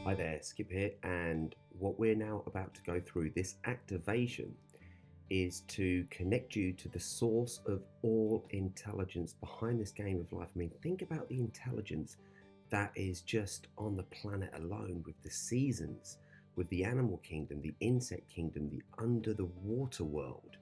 Hi there, Skip here, and what we're now about to go through, this activation, is to connect you to the source of all intelligence behind this game of life. I mean, think about the intelligence that is just on the planet alone, with the seasons, with the animal kingdom, the insect kingdom, the under the water world,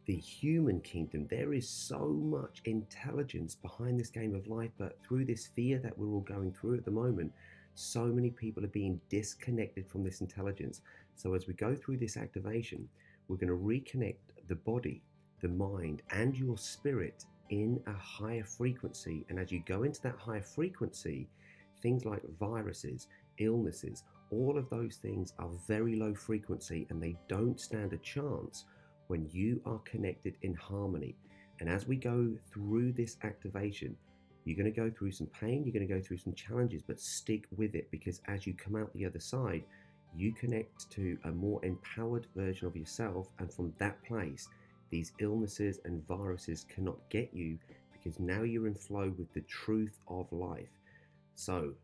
the human kingdom. There is so much intelligence behind this game of life, but through this fear that we're all going through at the moment, so many people are being disconnected from this intelligence. So as we go through this activation, we're going to reconnect the body, the mind, and your spirit in a higher frequency. And as you go into that higher frequency, things like viruses, illnesses, all of those things are very low frequency, and they don't stand a chance when you are connected in harmony. And as we go through this activation, you're going to go through some pain, you're going to go through some challenges, but stick with it, because as you come out the other side, you connect to a more empowered version of yourself. And from that place, these illnesses and viruses cannot get you, because now you're in flow with the truth of life. So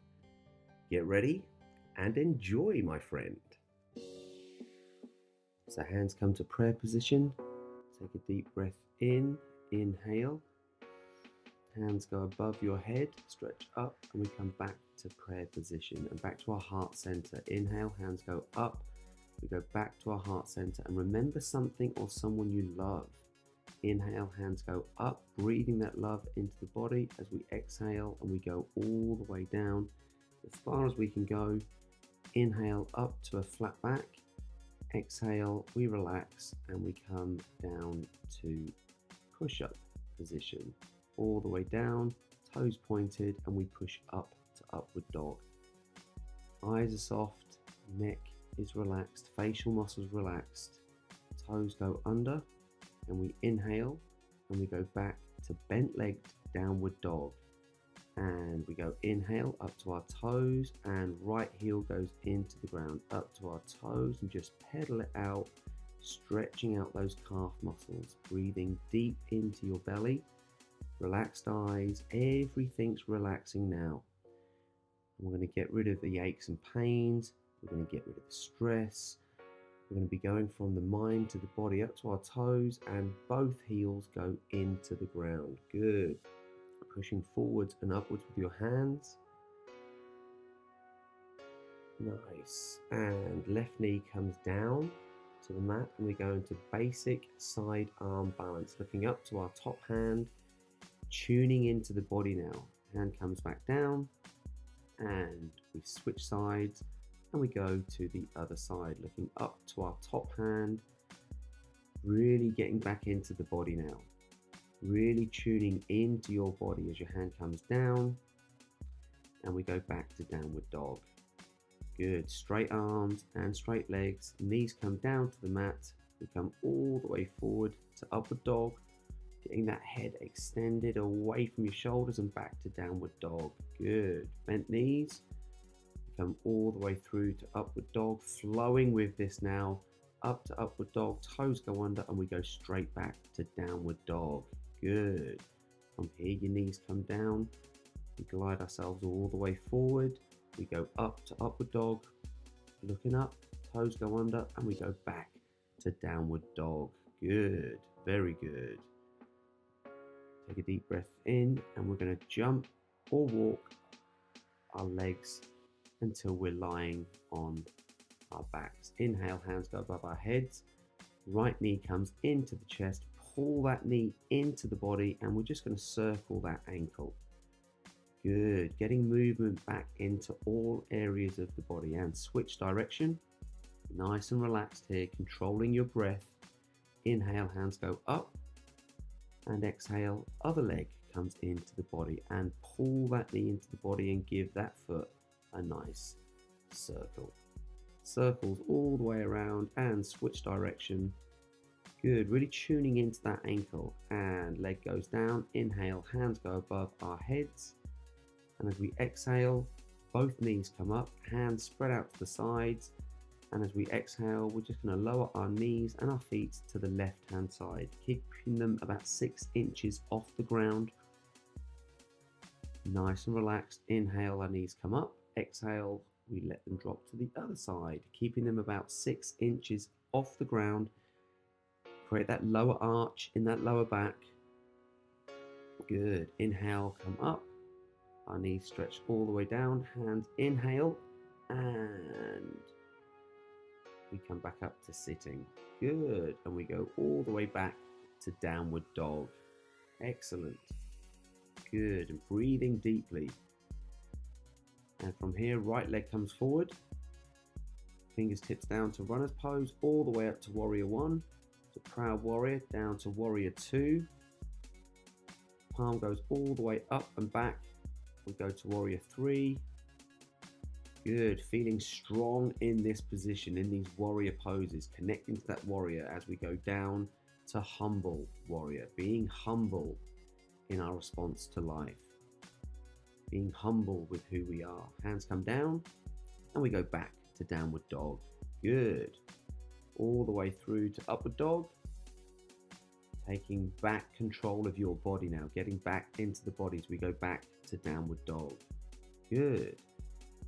get ready and enjoy, my friend. So hands come to prayer position. Take a deep breath in, inhale. Hands go above your head, stretch up, and we come back to prayer position and back to our heart center. Inhale, hands go up, we go back to our heart center, and remember something or someone you love. Inhale, hands go up, breathing that love into the body. As we exhale, and we go all the way down as far as we can go. Inhale up to a flat back. Exhale, we relax, and we come down to push-up position. All the way down, toes pointed, and we push up to upward dog. Eyes are soft, neck is relaxed, facial muscles relaxed, toes go under, and we inhale, and we go back to bent-legged downward dog. And we go inhale up to our toes, and right heel goes into the ground, up to our toes, and just pedal it out, stretching out those calf muscles, breathing deep into your belly. Relaxed eyes, everything's relaxing now. And we're going to get rid of the aches and pains. We're going to get rid of the stress. We're going to be going from the mind to the body, up to our toes, and both heels go into the ground. Good. Pushing forwards and upwards with your hands. Nice. And left knee comes down to the mat, and we go into basic side arm balance, looking up to our top hand, tuning into the body now. Hand comes back down, and we switch sides, and we go to the other side, looking up to our top hand, really getting back into the body now. Really tuning into your body as your hand comes down, and we go back to downward dog. Good. Straight arms and straight legs. Knees come down to the mat. We come all the way forward to upward dog, getting that head extended away from your shoulders and back to downward dog. Good. Bent knees. Come all the way through to upward dog, flowing with this now. Up to upward dog, toes go under, and we go straight back to downward dog. Good. From here, your knees come down. We glide ourselves all the way forward. We go up to upward dog, looking up, toes go under, and we go back to downward dog. Good. Very good. Take a deep breath in, and we're going to jump or walk our legs until we're lying on our backs. Inhale, hands go above our heads. Right knee comes into the chest. Pull that knee into the body, and we're just going to circle that ankle. Good. Getting movement back into all areas of the body, and switch direction. Nice and relaxed here, controlling your breath. Inhale, hands go up, and exhale, other leg comes into the body, and pull that knee into the body and give that foot a nice circle. Circles all the way around, and switch direction. Good. Really tuning into that ankle, and leg goes down. Inhale, hands go above our heads, and as we exhale, both knees come up, hands spread out to the sides, and as we exhale, we're just going to lower our knees and our feet to the left hand side, keeping them about 6 inches off the ground. Nice and relaxed. Inhale, our knees come up. Exhale, We let them drop to the other side, keeping them about 6 inches off the ground. Create that lower arch in that lower back. Good. Inhale, come up. Our knees stretch all the way down. Hands inhale, and we come back up to sitting. Good. And we go all the way back to downward dog. Excellent. Good. And breathing deeply. And from here, right leg comes forward. Fingers tips down to runner's pose, all the way up to warrior 1, to proud warrior, down to warrior 2. Palm goes all the way up and back. We go to warrior 3. Good. Feeling strong in this position, in these warrior poses, connecting to that warrior as we go down to humble warrior, being humble in our response to life. Being humble with who we are. Hands come down and we go back to downward dog. Good. All the way through to upward dog. Taking back control of your body now. Getting back into the body as we go back to downward dog. Good.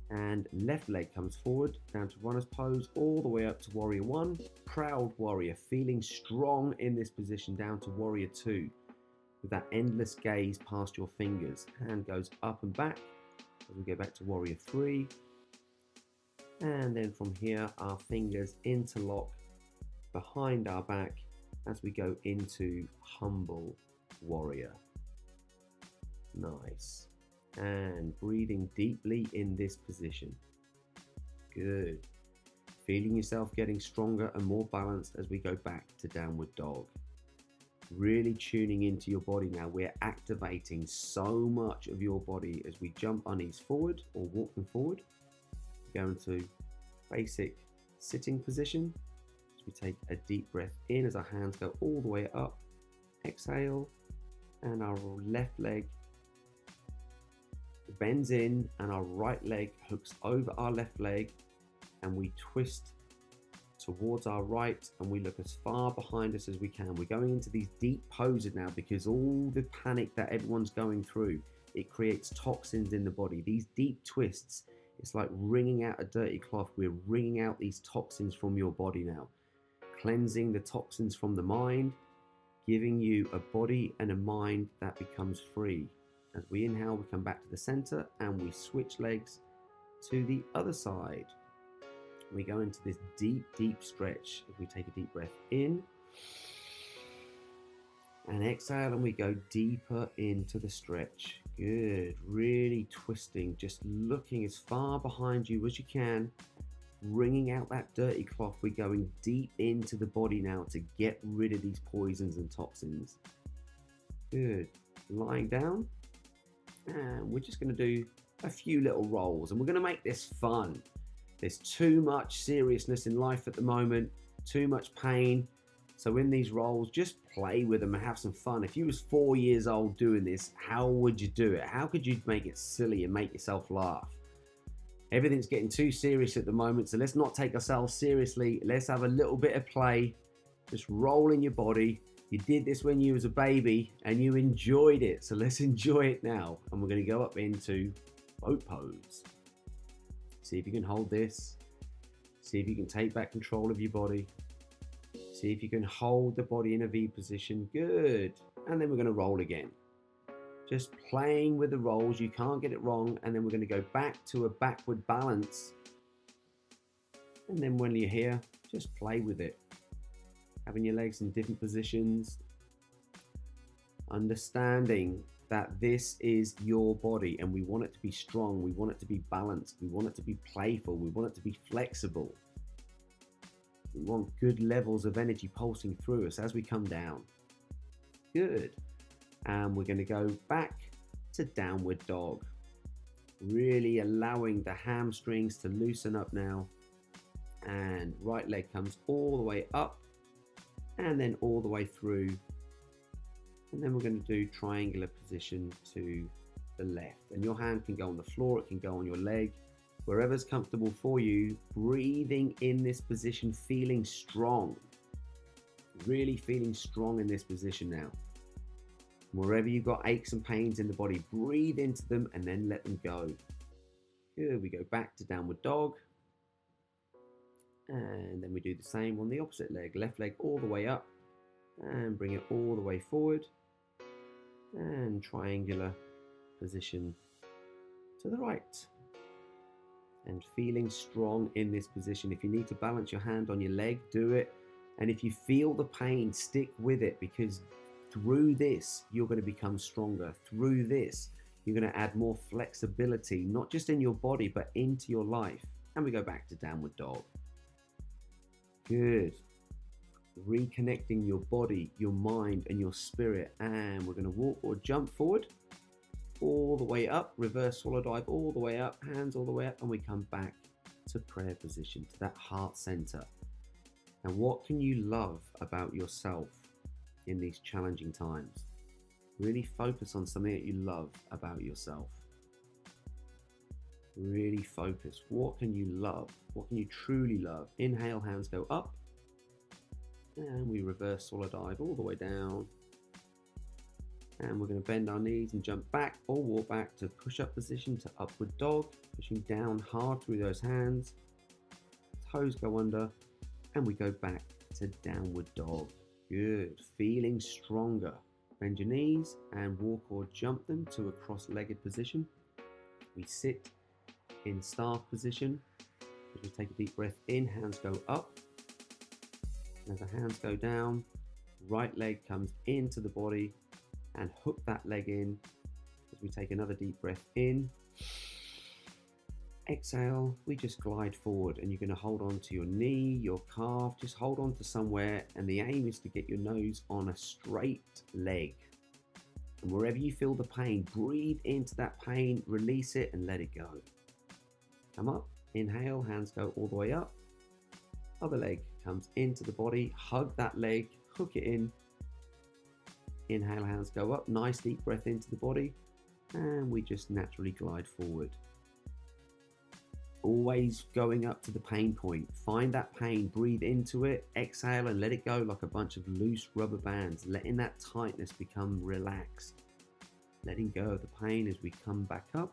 And left leg comes forward, down to runner's pose, all the way up to warrior 1. Proud warrior. Feeling strong in this position, down to warrior 2. With that endless gaze past your fingers. Hand goes up and back as we go back to warrior 3. And then from here, our fingers interlock behind our back as we go into humble warrior. Nice. And breathing deeply in this position. Good. Feeling yourself getting stronger and more balanced as we go back to downward dog. Really tuning into your body now. We're activating so much of your body as we jump our knees forward or walk them forward. Go into basic sitting position. As we take a deep breath in as our hands go all the way up. Exhale, and our left leg bends in and our right leg hooks over our left leg, and we twist towards our right and we look as far behind us as we can. We're going into these deep poses now because all the panic that everyone's going through, it creates toxins in the body. These deep twists, it's like wringing out a dirty cloth. We're wringing out these toxins from your body now, cleansing the toxins from the mind, giving you a body and a mind that becomes free. As we inhale, we come back to the center and we switch legs to the other side. We go into this deep, deep stretch. If we take a deep breath in and exhale, and we go deeper into the stretch. Good. Really twisting, just looking as far behind you as you can, wringing out that dirty cloth. We're going deep into the body now to get rid of these poisons and toxins. Good. Lying down, and we're just going to do a few little rolls, and we're going to make this fun. There's too much seriousness in life at the moment, too much pain. So in these rolls, just play with them and have some fun. If you was 4 years old doing this, how would you do it? How could you make it silly and make yourself laugh? Everything's getting too serious at the moment, so let's not take ourselves seriously. Let's have a little bit of play. Just roll in your body. You did this when you was a baby and you enjoyed it, so let's enjoy it now. And we're going to go up into boat pose. See if you can hold this. See if you can take back control of your body. See if you can hold the body in a V position. Good. And then we're going to roll again. Just playing with the rolls. You can't get it wrong. And then we're going to go back to a backward balance. And then when you're here, just play with it. Having your legs in different positions. Understanding that this is your body and we want it to be strong. We want it to be balanced. We want it to be playful. We want it to be flexible. We want good levels of energy pulsing through us as we come down. Good. And we're going to go back to downward dog. Really allowing the hamstrings to loosen up now. And right leg comes all the way up and then all the way through. And then we're going to do triangular position to the left. And your hand can go on the floor, it can go on your leg, wherever's comfortable for you. Breathing in this position, feeling strong. Really feeling strong in this position now. Wherever you've got aches and pains in the body, breathe into them and then let them go. Good, we go back to downward dog. And then we do the same on the opposite leg. Left leg all the way up and bring it all the way forward. And triangular position to the right. And feeling strong in this position. If you need to balance your hand on your leg, do it. And if you feel the pain, stick with it, because through this, you're going to become stronger. Through this, you're going to add more flexibility, not just in your body, but into your life. And we go back to downward dog. Good. Reconnecting your body, your mind, and your spirit. And we're going to walk or jump forward, all the way up, reverse swallow dive, all the way up, hands all the way up, and we come back to prayer position, to that heart center. And what can you love about yourself in these challenging times? Really focus on something that you love about yourself. Really focus. What can you love? What can you truly love? Inhale, hands go up. And we reverse swallow dive all the way down. And we're going to bend our knees and jump back or walk back to push-up position, to upward dog. Pushing down hard through those hands. Toes go under. And we go back to downward dog. Good. Feeling stronger. Bend your knees and walk or jump them to a cross-legged position. We sit in staff position. As we take a deep breath in, hands go up. As the hands go down, right leg comes into the body and hook that leg in. As we take another deep breath in. Exhale, we just glide forward, and you're going to hold on to your knee, your calf, just hold on to somewhere, and the aim is to get your nose on a straight leg. And wherever you feel the pain, breathe into that pain, release it, and let it go. Come up, inhale, hands go all the way up. Other leg comes into the body, hug that leg, hook it in. Inhale, hands go up, nice deep breath into the body, and we just naturally glide forward. Always going up to the pain point. Find that pain, breathe into it, exhale and let it go like a bunch of loose rubber bands, letting that tightness become relaxed. Letting go of the pain as we come back up.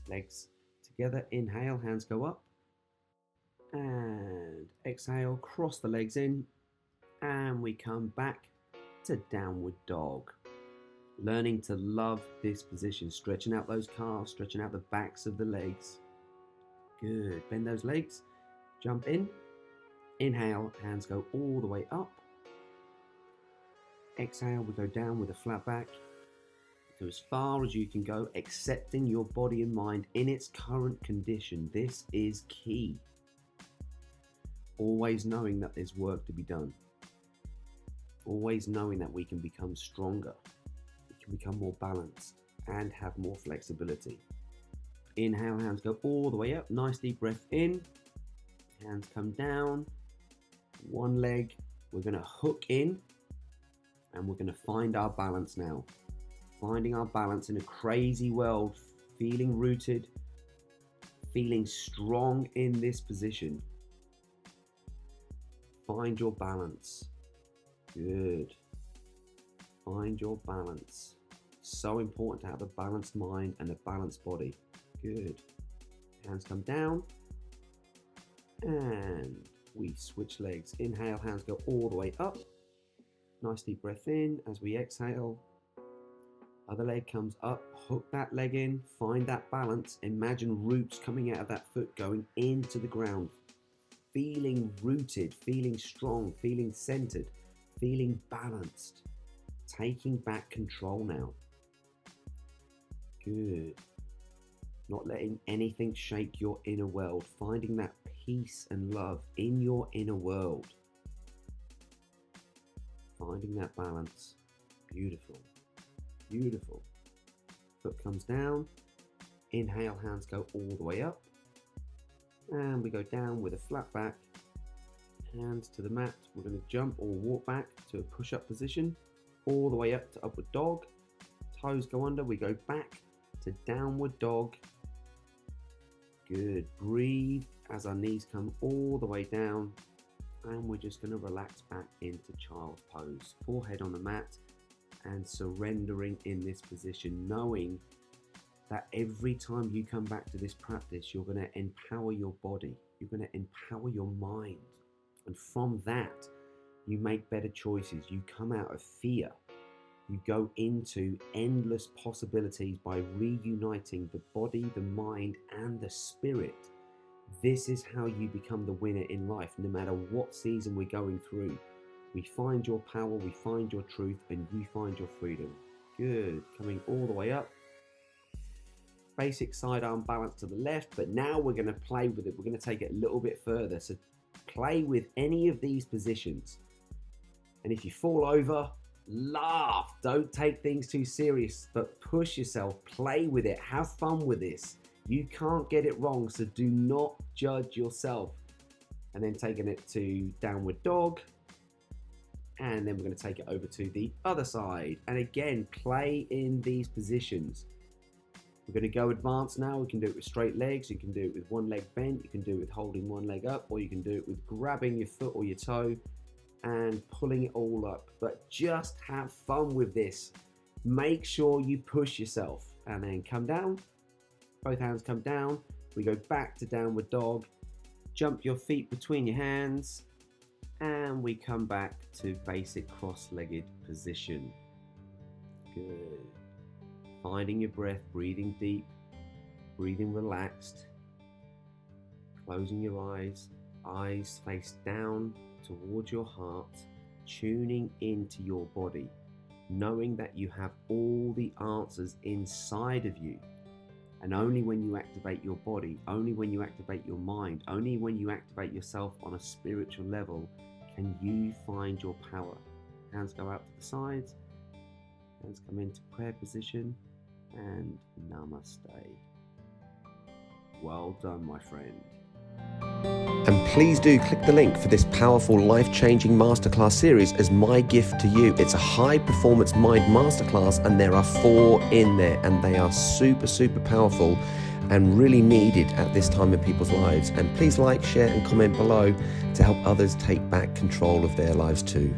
Legs together, inhale, hands go up. And exhale, cross the legs in. And we come back to downward dog. Learning to love this position, stretching out those calves, stretching out the backs of the legs. Good. Bend those legs. Jump in. Inhale, hands go all the way up. Exhale, we go down with a flat back. Go as far as you can go, accepting your body and mind in its current condition. This is key. Always knowing that there's work to be done. Always knowing that we can become stronger. We can become more balanced and have more flexibility. Inhale, hands go all the way up. Nice deep breath in. Hands come down. One leg, we're going to hook in and we're going to find our balance now. Finding our balance in a crazy world, feeling rooted, feeling strong in this position. Find your balance. Good. Find your balance. So important to have a balanced mind and a balanced body. Good. Hands come down. And we switch legs. Inhale, hands go all the way up. Nice deep breath in as we exhale. Other leg comes up. Hook that leg in. Find that balance. Imagine roots coming out of that foot going into the ground. Feeling rooted, feeling strong, feeling centered, feeling balanced. Taking back control now. Good. Not letting anything shake your inner world. Finding that peace and love in your inner world. Finding that balance. Beautiful. Beautiful. Foot comes down. Inhale, hands go all the way up. And we go down with a flat back. Hands to the mat. We're going to jump or walk back to a push-up position. All the way up to upward dog. Toes go under. We go back to downward dog. Good. Breathe as our knees come all the way down. And we're just going to relax back into child's pose. Forehead on the mat and surrendering in this position, knowing that every time you come back to this practice, you're going to empower your body, you're going to empower your mind. And from that, you make better choices. You come out of fear. You go into endless possibilities by reuniting the body, the mind, and the spirit. This is how you become the winner in life, no matter what season we're going through. We find your power, we find your truth, and you find your freedom. Good. Coming all the way up. Basic side arm balance to the left, but now we're going to play with it. We're going to take it a little bit further. So play with any of these positions. And if you fall over, laugh. Don't take things too serious, but push yourself. Play with it. Have fun with this. You can't get it wrong, so do not judge yourself. And then taking it to downward dog. And then we're going to take it over to the other side. And again, play in these positions. We're going to go advanced now. We can do it with straight legs. You can do it with one leg bent. You can do it with holding one leg up, or you can do it with grabbing your foot or your toe and pulling it all up. But just have fun with this. Make sure you push yourself. And then come down. Both hands come down. We go back to downward dog. Jump your feet between your hands. And we come back to basic cross-legged position. Good. Finding your breath, breathing deep, breathing relaxed. Closing your eyes, eyes face down towards your heart, tuning into your body, knowing that you have all the answers inside of you. And only when you activate your body, only when you activate your mind, only when you activate yourself on a spiritual level, can you find your power. Hands go out to the sides, hands come into prayer position, and namaste. Well done, my friend. And please do click the link for this powerful, life-changing masterclass series as my gift to you. It's a high-performance mind masterclass, and there are 4 in there, and they are super, super powerful and really needed at this time in people's lives. And please like, share, and comment below to help others take back control of their lives too.